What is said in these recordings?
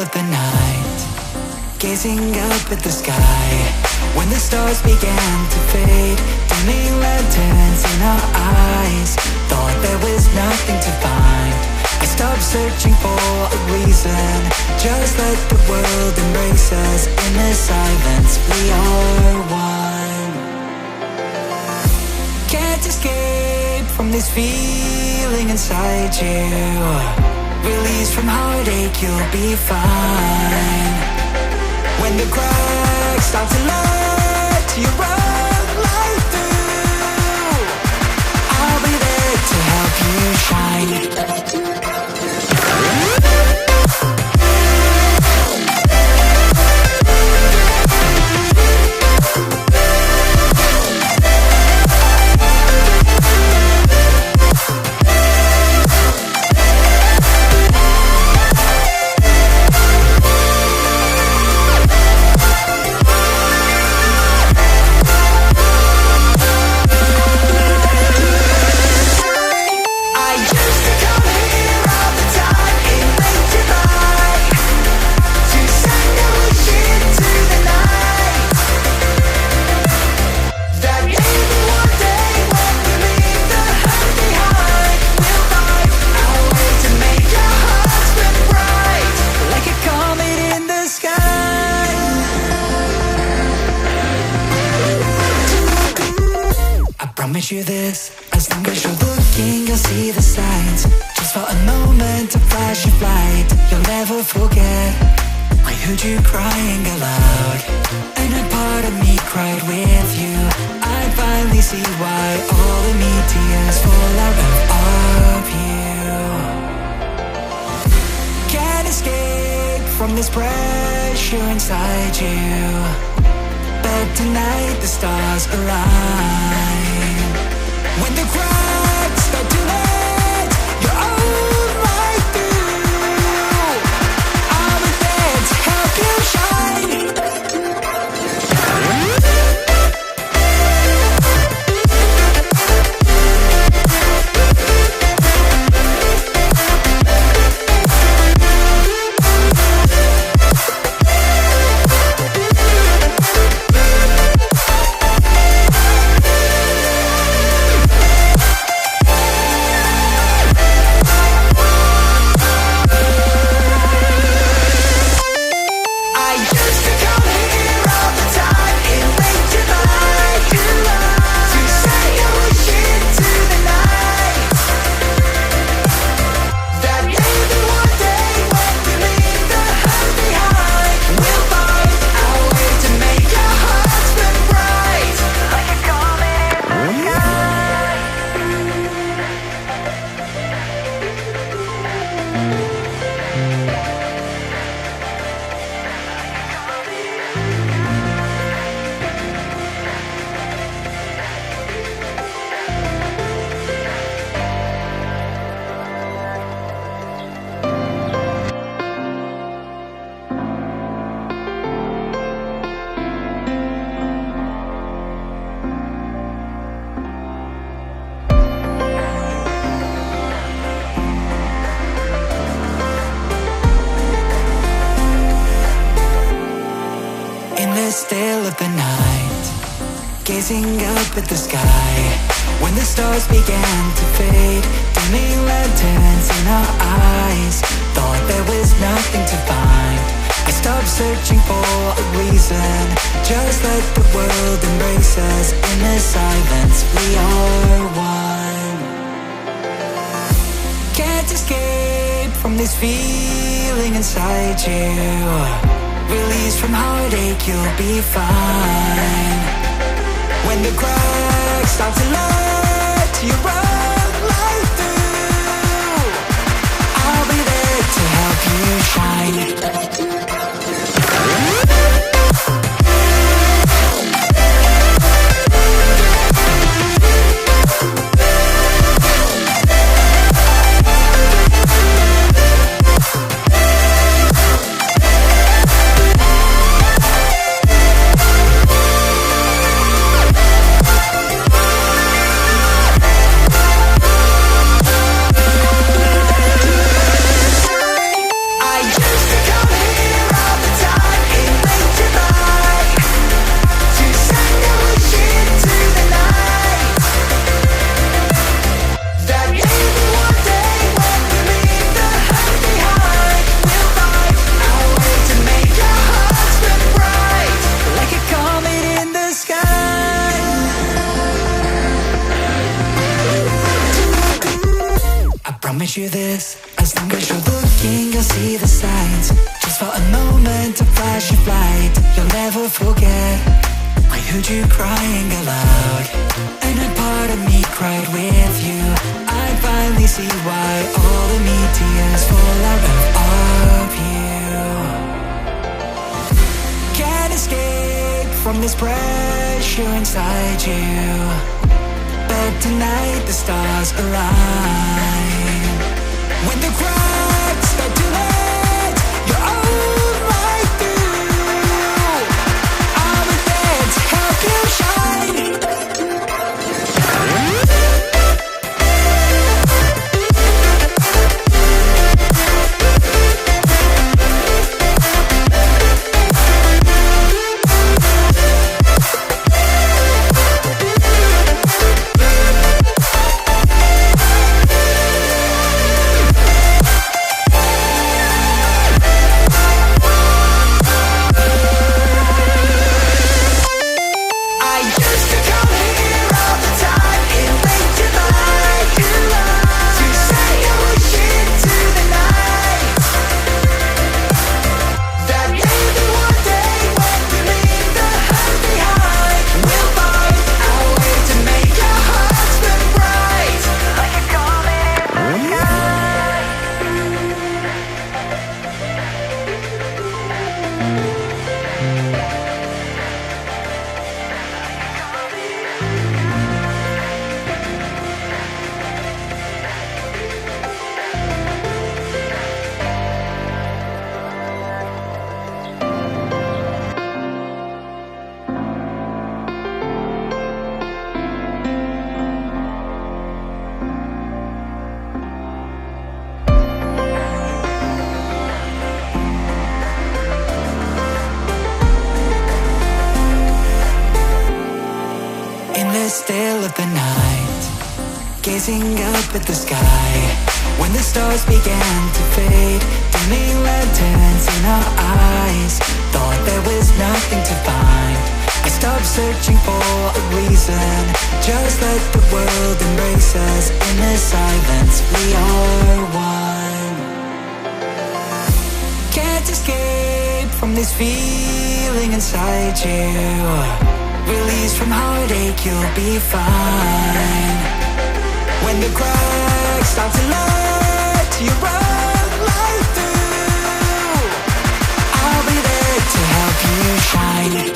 of the night, gazing up at the sky, when the stars began to fade, dimming lanterns in our eyes, thought there was nothing to find. I stopped searching for a reason, just let the world embrace us. In the silence, we are one. Can't escape from this feeling inside you. Release from heartache, you'll be fine. When the cracks start to let you run right through, I'll be there to help you shine. Promise you this, as long as you're looking, you'll see the signs. Just for a moment, a flash of light, you'll never forget. I heard you crying aloud, and a part of me cried with you. I finally see why all the neat tears fall out of you. Can't escape from this pressure inside you, but tonight the stars align. When the cracks start to let your own light through, I'll be there to help you shine. Still of the night, gazing up at the sky, when the stars began to fade, dimming lanterns in our eyes, thought there was nothing to find. I stopped searching for a reason, just let the world embrace us. In the silence, we are one. Can't escape from this feeling inside you. Release from heartache, you'll be fine. When the cracks start to let you run right through, I'll be there to help you shine. promise you this, as long as you're looking, you'll see the signs. Just for a moment, a flash of light, you'll never forget. I heard you crying aloud, and a part of me cried with you. I finally see why all the meteors fall out of you. Can't escape from this pressure inside you, but tonight the stars align. When the cracks start to let your own light through, I'll be there to help you shine. Still of the night, gazing up at the sky, when the stars began to fade, dimming lanterns in our eyes, thought there was nothing to find. I stopped searching for a reason, just let the world embrace us. In the silence we are one. Can't escape from this feeling inside you. Released from heartache, you'll be fine. When the cracks start to let your own light through, I'll be there to help you shine.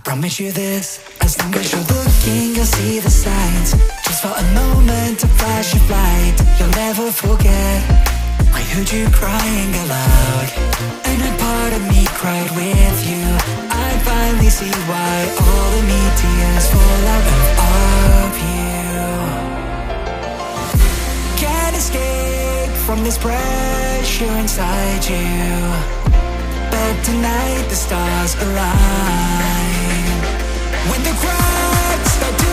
Promise you this, as long as you're looking, you'll see the signs. Just for a moment, a flash of light, you'll never forget. I heard you crying aloud, and a part of me cried with you. I finally see why all the meteors fall out of you. Can't escape from this pressure inside you, but tonight the stars align. When the cracks start to